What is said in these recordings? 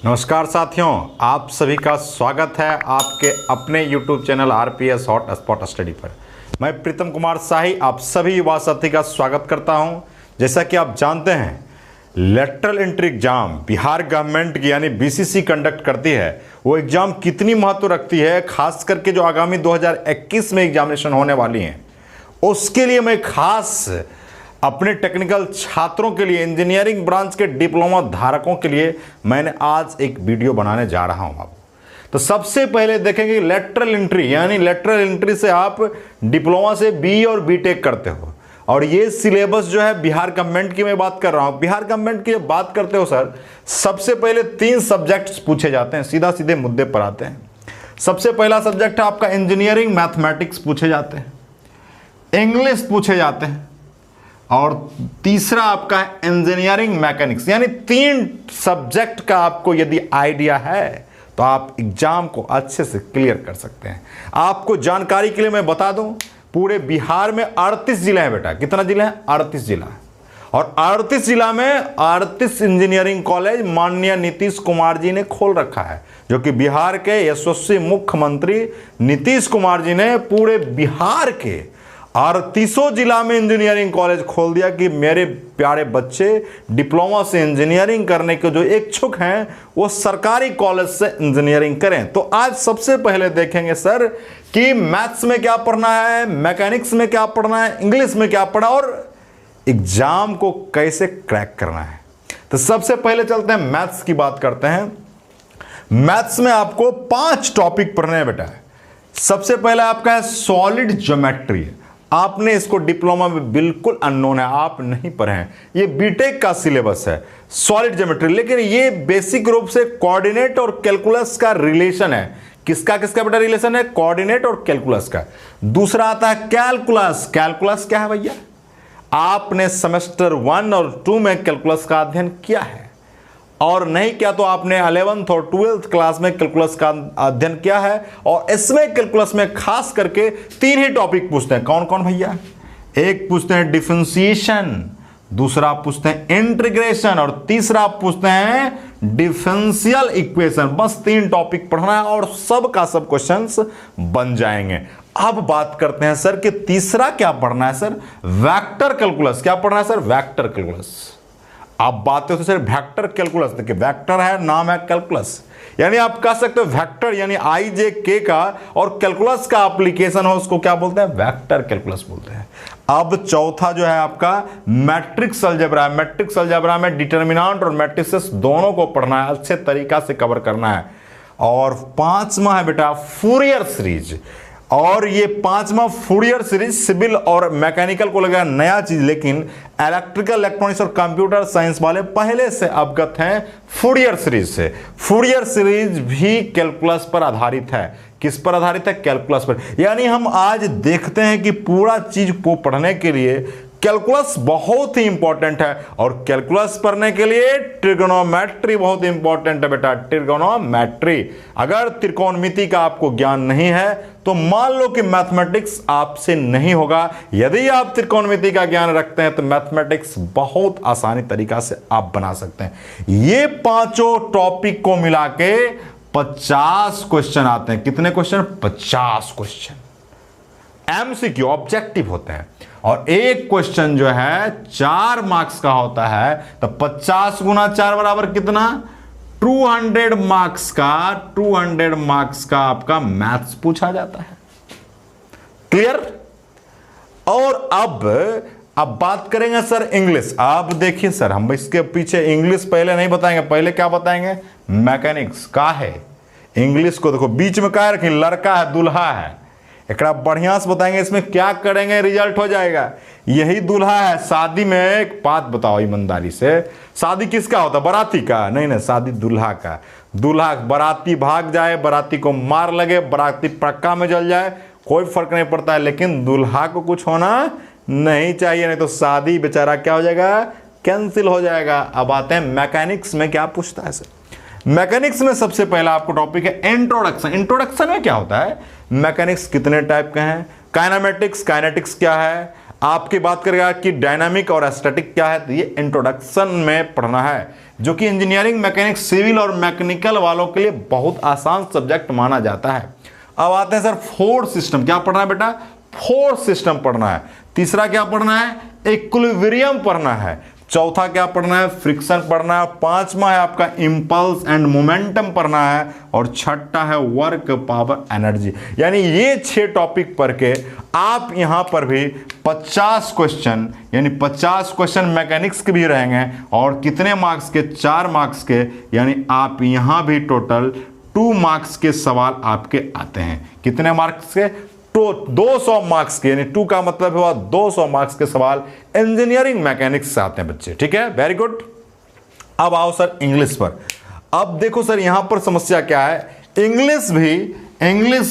नमस्कार साथियों, आप सभी का स्वागत है आपके अपने YouTube channel RPS hot spot study पर। मैं प्रीतम कुमार शाही आप सभी युवा साथी का स्वागत करता हूं। जैसा कि आप जानते हैं, lateral entry exam Bihar government की यानी BCC कंडक्ट करती है। वो एग्ज़ाम कितनी महत्व रखती है, खास करके जो आगामी 2021 में एग्जामिनेशन होने वाली हैं, उसके लिए मैं खास अपने टेक्निकल छात्रों के लिए, इंजीनियरिंग ब्रांच के डिप्लोमा धारकों के लिए मैंने आज एक वीडियो बनाने जा रहा हूं। आप तो सबसे पहले देखेंगे लेटरल एंट्री, यानी लेटरल एंट्री से आप डिप्लोमा से BE और BTech करते हो, और ये सिलेबस जो है बिहार गवर्नमेंट की मैं बात कर रहा हूं। बिहार गवर्नमेंट की बात करते हो सर, सबसे पहले 3 सब्जेक्ट्स पूछे जाते हैं। सीधा सीधे मुद्दे पर आते हैं। सबसे पहला सब्जेक्ट है आपका इंजीनियरिंग मैथमेटिक्स पूछे जाते हैं, इंग्लिश पूछे जाते हैं, और तीसरा आपका है इंजीनियरिंग मैकेनिक्स। यानी 3 सब्जेक्ट का आपको यदि आइडिया है तो आप एग्जाम को अच्छे से क्लियर कर सकते हैं। आपको जानकारी के लिए मैं बता दूं, पूरे बिहार में 38 जिला है बेटा। कितना जिला है? 38 जिला है। और 38 जिला में 38 इंजीनियरिंग कॉलेज माननीय नीतीश कुमार जी ने खोल रखा है, जो कि बिहार के यशस्वी मुख्यमंत्री नीतीश कुमार जी ने पूरे बिहार के 38 जिला में इंजीनियरिंग कॉलेज खोल दिया कि मेरे प्यारे बच्चे डिप्लोमा से इंजीनियरिंग करने के जो इच्छुक हैं वो सरकारी कॉलेज से इंजीनियरिंग करें। तो आज सबसे पहले देखेंगे सर कि मैथ्स में क्या पढ़ना है, मैकेनिक्स में क्या पढ़ना है, इंग्लिश में क्या पढ़ना, और एग्जाम को कैसे क्रैक करना है। तो सबसे पहले चलते हैं मैथ्स की बात करते हैं। मैथ्स में आपको 5 टॉपिक पढ़ने हैं बेटा। सबसे पहला आपका है सॉलिड ज्योमेट्री। आपने इसको डिप्लोमा में बिल्कुल अननोन है, आप नहीं पढ़े हैं। ये बीटेक का सिलेबस है सॉलिड ज्योमेट्री, लेकिन ये बेसिक रूप से कोऑर्डिनेट और कैलकुलस का रिलेशन है। किसका किसका बेटा रिलेशन है? कोऑर्डिनेट और कैलकुलस का। दूसरा आता है कैलकुलस। कैलकुलस क्या है भैया? आपने सेमेस्टर 1 और 2 में कैलकुलस का अध्ययन किया है, और नहीं किया तो आपने 11th और 12th क्लास में कैलकुलस का अध्ययन किया है। और इसमें कैलकुलस में खास करके 3 ही टॉपिक पूछते हैं। कौन कौन भैया? एक पूछते हैं डिफरेंशिएशन, दूसरा पूछते हैं इंटीग्रेशन, और तीसरा पूछते हैं डिफरेंशियल इक्वेशन। बस 3 टॉपिक पढ़ना है और सब का सब क्वेश्चंस बन जाएंगे। अब बात करते हैं सर कि तीसरा क्या पढ़ना है सर? Vector calculus. क्या पढ़ना है सर? Vector calculus. आप बात करते हो सर वेक्टर कैलकुलस। देखिए वेक्टर है, नाम है कैलकुलस, यानी आप कह सकते हो वेक्टर यानी IJK का, और कैलकुलस का एप्लीकेशन हो उसको क्या बोलते हैं? वेक्टर कैलकुलस बोलते हैं। अब चौथा जो है आपका मैट्रिक्स अलजेब्रा। मैट्रिक्स अलजेब्रा में डिटर्मिनेंट और मैट्रिसेस दोनों को पढ़ना है, अच्छे तरीका से कवर करना है। और 5वां है बेटा फूरियर सीरीज, और ये 5वां फूरियर सीरीज सिविल और मैकेनिकल को लगा नया चीज, लेकिन इलेक्ट्रिकल, इलेक्ट्रॉनिक्स और कंप्यूटर साइंस वाले पहले से अवगत हैं फूरियर सीरीज से। फूरियर सीरीज भी कैलकुलस पर आधारित है। किस पर आधारित है? कैलकुलस पर। यानी हम आज देखते हैं कि पूरा चीज को पढ़ने के लिए कैलकुलस बहुत ही इंपॉर्टेंट है, और कैलकुलस पढ़ने के लिए ट्रिगोनोमेट्री बहुत इंपॉर्टेंट है बेटा। ट्रिगोनोमेट्री, अगर त्रिकोणमिति का आपको ज्ञान नहीं है तो मान लो कि मैथमेटिक्स आपसे नहीं होगा। यदि आप त्रिकोणमिति का ज्ञान रखते हैं तो मैथमेटिक्स बहुत आसानी तरीका से आप बना सकते हैं। ये 5 टॉपिक को मिला के 50 क्वेश्चन आते हैं। कितने क्वेश्चन? 50 क्वेश्चन MCQ ऑब्जेक्टिव होते हैं, और एक क्वेश्चन जो है 4 मार्क्स का होता है। तो 50 गुना 4 बराबर कितना? 200 मार्क्स का। 200 मार्क्स का आपका मैथ्स पूछा जाता है। क्लियर? और अब बात करेंगे सर इंग्लिश। आप देखिए सर, हम इसके पीछे इंग्लिश पहले नहीं बताएंगे, पहले क्या बताएंगे? मैकेनिक्स का है। इंग्लिश को देखो बीच में क्या रखें? लड़का है, दूल्हा है। एक बढ़िया से बताएंगे इसमें क्या करेंगे, रिजल्ट हो जाएगा। यही दूल्हा है। शादी में एक बात बताओ ईमानदारी से, शादी किसका होता है? बाराती का? नहीं, शादी दूल्हा का। दूल्हा, बाराती भाग जाए, बाराती को मार लगे, बाराती पक्का में जल जाए, कोई फर्क नहीं पड़ता है, लेकिन दूल्हा को कुछ होना नहीं चाहिए, नहीं तो शादी बेचारा क्या हो जाएगा? कैंसिल हो जाएगा। अब आते हैं मैकेनिक्स में क्या पूछता है सर। मैकेनिक्स में सबसे पहला आपको टॉपिक है इंट्रोडक्शन। इंट्रोडक्शन में क्या होता है? मैकेनिक्स कितने टाइप के हैं, काइनेमेटिक्स, काइनेटिक्स क्या है, आपकी बात करेगा कि डायनामिक और स्टैटिक क्या है। तो ये इंट्रोडक्शन में पढ़ना है। जो कि इंजीनियरिंग, मैकेनिक्स, सिविल और मैकेनिकल वालों के लिए बहुत आसान सब्जेक्ट माना जाता है। अब आते हैं सर फोर्स सिस्टम। क्या पढ़ना है बेटा? फोर्स सिस्टम पढ़ना है। तीसरा क्या पढ़ना है? इक्विलिब्रियम पढ़ना है। चौथा क्या पढ़ना है? फ्रिक्शन पढ़ना है। पांचवा है आपका इंपल्स एंड मोमेंटम पढ़ना है। और छठा है वर्क पावर एनर्जी। यानी ये 6 टॉपिक पढ़ के आप यहां पर भी 50 क्वेश्चन, यानी 50 क्वेश्चन मैकेनिक्स के भी रहेंगे। और कितने मार्क्स के? 4 मार्क्स के। यानी आप यहां भी टोटल 2 मार्क्स के सवाल आपके आते हैं। कितने मार्क्स के? तो 200 मार्क्स के, यानी 2 का मतलब हुआ 200 मार्क्स के सवाल इंजीनियरिंग मैकेनिक्स से आते हैं बच्चे। ठीक है, वेरी गुड। अब आओ सर इंग्लिश पर। अब देखो सर यहां पर समस्या क्या है, इंग्लिश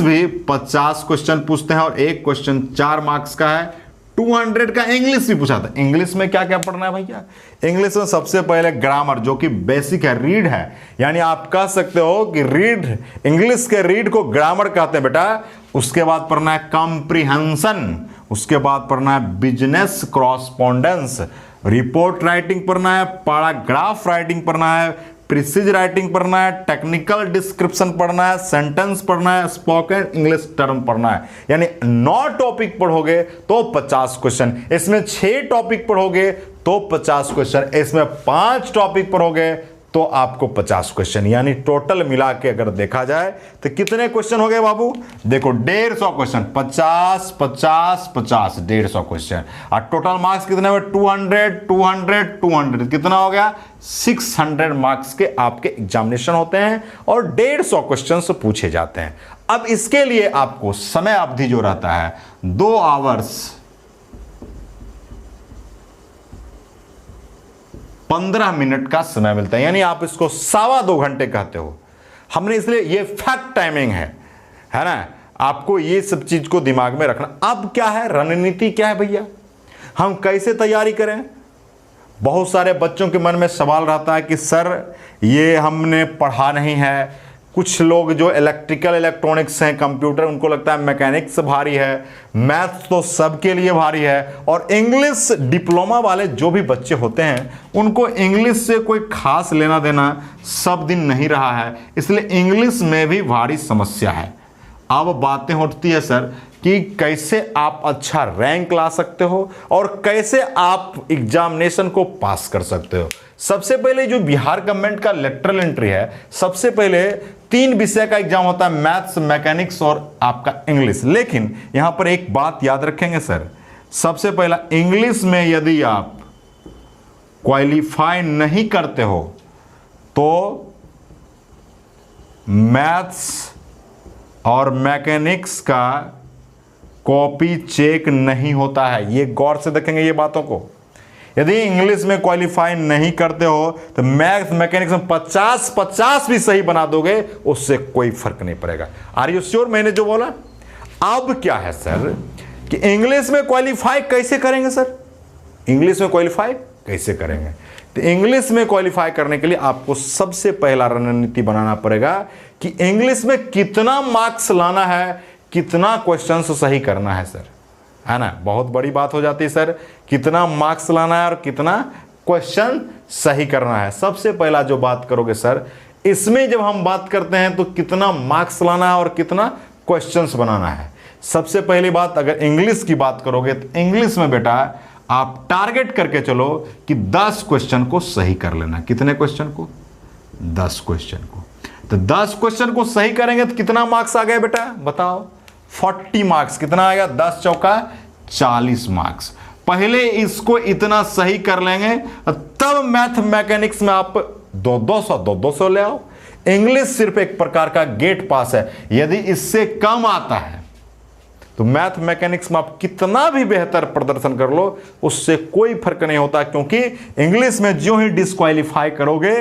भी 50 क्वेश्चन पूछते हैं और एक क्वेश्चन 4 मार्क्स का है। 200 का इंग्लिश भी पूछा था। इंग्लिश में क्या क्या पढ़ना है भैया? इंग्लिश में सबसे पहले ग्रामर, जो कि बेसिक है, रीड है। यानी आप कह सकते हो कि रीड, इंग्लिश के रीड को ग्रामर कहते हैं बेटा। उसके बाद पढ़ना है कॉम्प्रिहेंशन, उसके बाद पढ़ना है बिजनेस कॉरस्पॉन्डेंस, रिपोर्ट राइटिंग पढ़ना है, पैराग्राफ राइटिंग पढ़ना है, प्रिसीज राइटिंग पढ़ना है, टेक्निकल डिस्क्रिप्शन पढ़ना है, सेंटेंस पढ़ना है, स्पोकन इंग्लिश टर्म पढ़ना है। यानी 9 टॉपिक पढ़ोगे तो 50 क्वेश्चन। इसमें 6 टॉपिक पढ़ोगे तो 50 क्वेश्चन। इसमें 5 टॉपिक पढ़ोगे तो आपको 50 क्वेश्चन। यानी टोटल मिला के अगर देखा जाए तो कितने क्वेश्चन हो गए बाबू? देखो 150 क्वेश्चन, 50 50 50 150 क्वेश्चन। और टोटल मार्क्स कितने हुए? 200 200 200। कितना हो गया? 600 मार्क्स के आपके एग्जामिनेशन होते हैं और 150 क्वेश्चन पूछे जाते हैं। अब इसके लिए आपको समय अवधि जो रहता है 2 आवर्स 15 मिनट का समय मिलता है। यानी आप इसको 2.25 घंटे कहते हो। हमने इसलिए, ये फैक्ट टाइमिंग है ना? आपको ये सब चीज को दिमाग में रखना। अब क्या है, रणनीति क्या है भैया? हम कैसे तैयारी करें? बहुत सारे बच्चों के मन में सवाल रहता है कि सर ये हमने पढ़ा नहीं है। कुछ लोग जो इलेक्ट्रिकल इलेक्ट्रॉनिक्स हैं, कंप्यूटर, उनको लगता है मैकेनिक्स भारी है, मैथ्स तो सबके लिए भारी है। और इंग्लिश डिप्लोमा वाले जो भी बच्चे होते हैं उनको इंग्लिश से कोई खास लेना देना सब दिन नहीं रहा है, इसलिए इंग्लिश में भी भारी समस्या है। अब बातें उठती है सर कि कैसे आप अच्छा रैंक ला सकते हो और कैसे आप एग्जामिनेशन को पास कर सकते हो। सबसे पहले जो बिहार गवर्नमेंट का लेटरल एंट्री है, सबसे पहले 3 विषय का एग्जाम होता है, मैथ्स, मैकेनिक्स और आपका इंग्लिश। लेकिन यहां पर एक बात याद रखेंगे सर, सबसे पहला इंग्लिश में यदि आप क्वालिफाई नहीं करते हो तो मैथ्स और मैकेनिक्स का कॉपी चेक नहीं होता है। ये गौर से देखेंगे ये बातों को। यदि इंग्लिश में क्वालिफाई नहीं करते हो तो मैथ्स मैकेनिक्स में 50-50 भी सही बना दोगे, उससे कोई फर्क नहीं पड़ेगा। आर यू श्योर मैंने जो बोला? अब क्या है सर कि इंग्लिश में क्वालिफाई कैसे करेंगे सर? इंग्लिश में क्वालिफाई कैसे करेंगे? तो इंग्लिश में क्वालिफाई करने के लिए आपको सबसे पहला रणनीति बनाना पड़ेगा कि इंग्लिश में कितना मार्क्स लाना है, कितना क्वेश्चन सही करना है सर, है ना? बहुत बड़ी बात हो जाती है सर, कितना मार्क्स लाना है और कितना क्वेश्चन सही करना है। सबसे पहला जो बात करोगे सर, इसमें जब हम बात करते हैं तो कितना मार्क्स लाना है और कितना क्वेश्चंस बनाना है। सबसे पहली बात, अगर इंग्लिश की बात करोगे तो इंग्लिश में बेटा आप टारगेट करके चलो कि 10 क्वेश्चन को सही कर लेना। कितने क्वेश्चन को? 10 क्वेश्चन को। तो 10 क्वेश्चन को सही करेंगे तो कितना मार्क्स आ गए बेटा बताओ? 40 मार्क्स। कितना आएगा? 10 चौका 40 मार्क्स। पहले इसको इतना सही कर लेंगे तब मैथ मैकेनिक्स में आप 200 ले आओ। इंग्लिश सिर्फ एक प्रकार का गेट पास है। यदि इससे कम आता है तो मैथ मैकेनिक्स में आप कितना भी बेहतर प्रदर्शन कर लो उससे कोई फर्क नहीं होता, क्योंकि इंग्लिश में जो ही डिस्क्वालीफाई करोगे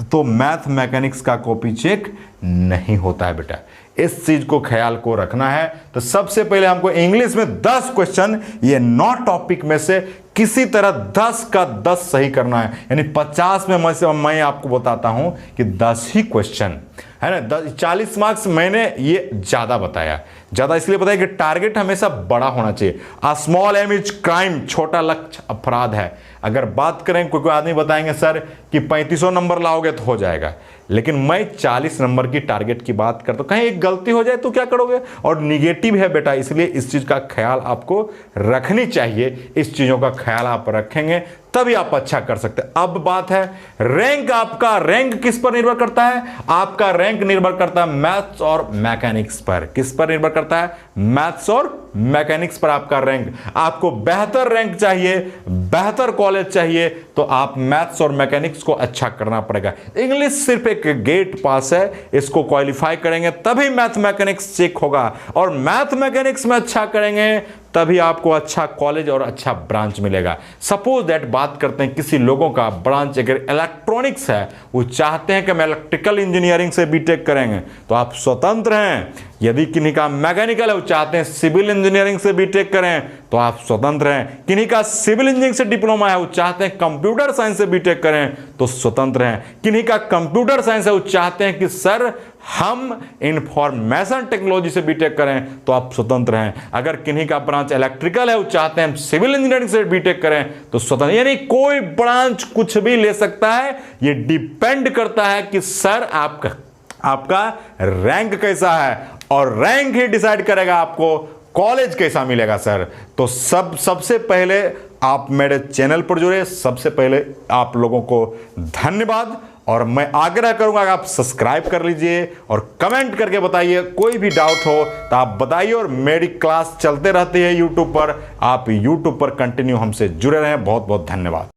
तो मैथ मैकेनिक्स का कॉपी चेक नहीं होता है बेटा, इस चीज को ख्याल को रखना है। तो सबसे पहले हमको इंग्लिश में 10 क्वेश्चन ये 9 टॉपिक में से किसी तरह 10 का 10 सही करना है, यानी 50 में मैं आपको बताता हूं कि 10 ही क्वेश्चन है ना। 40 मार्क्स मैंने ये ज्यादा बताया, ज्यादा इसलिए बताया कि टारगेट हमेशा बड़ा होना चाहिए। आ स्मॉल एम इज क्राइम, छोटा लक्ष्य अपराध है। अगर बात करें, कोई आदमी बताएंगे सर कि 3500 नंबर लाओगे तो हो जाएगा, लेकिन मैं 40 नंबर की टारगेट की बात करता हूं। कहीं एक गलती हो जाए तो क्या करोगे, और निगेटिव है बेटा, इसलिए इस चीज का ख्याल आपको रखनी चाहिए। इस चीजों का ख्याल आप रखेंगे तभी आप अच्छा कर सकते हैं। अब बात है रैंक, आपका रैंक किस पर निर्भर करता है? आपका रैंक निर्भर करता है मैथ्स और मैकेनिक्स पर। किस पर निर्भर करता है? मैथ्स और मैकेनिक्स पर आपका रैंक। आपको बेहतर रैंक चाहिए, बेहतर कॉलेज चाहिए, तो आप मैथ्स और मैकेनिक्स को अच्छा करना पड़ेगा। इंग्लिश सिर्फ एक गेट पास है, इसको क्वालिफाई करेंगे तभी मैथ मैकेनिक्स चेक होगा, और मैथ मैकेनिक्स में अच्छा करेंगे तभी आपको अच्छा कॉलेज और अच्छा ब्रांच मिलेगा। सपोज दैट बात करते हैं किसी लोगों का ब्रांच अगर इलेक्ट्रॉनिक्स है, वो चाहते हैं कि हम इलेक्ट्रिकल इंजीनियरिंग से बीटेक करेंगे, तो आप स्वतंत्र हैं। यदि किन्हीं का मैकेनिकल है, वो चाहते हैं सिविल इंजीनियरिंग से बीटेक करें, तो आप स्वतंत्र हैं। किन्हीं का सिविल इंजीनियरिंग से डिप्लोमा है, वो चाहते हैं कंप्यूटर साइंस से बीटेक करें, तो स्वतंत्र हैं। किन्हीं का कंप्यूटर साइंस है, वो चाहते हैं कि सर हम इंफॉर्मेशन टेक्नोलॉजी से बीटेक करें, तो आप स्वतंत्र हैं। अगर किन्हीं का ब्रांच इलेक्ट्रिकल है, वो चाहते हैं हम सिविल इंजीनियरिंग से बीटेक करें, तो स्वतंत्र। यानी कोई ब्रांच कुछ भी ले सकता है, ये डिपेंड करता है कि सर आपका रैंक कैसा है, और रैंक ही डिसाइड करेगा आपको कॉलेज कैसा मिलेगा सर। तो सबसे पहले आप मेरे चैनल पर जुड़े, सबसे पहले आप लोगों को धन्यवाद, और मैं आग्रह करूंगा कि आप सब्सक्राइब कर लीजिए और कमेंट करके बताइए। कोई भी डाउट हो तो आप बताइए, और मेरी क्लास चलते रहती है यूट्यूब पर, आप यूट्यूब पर कंटिन्यू हमसे जुड़े रहें। बहुत बहुत धन्यवाद।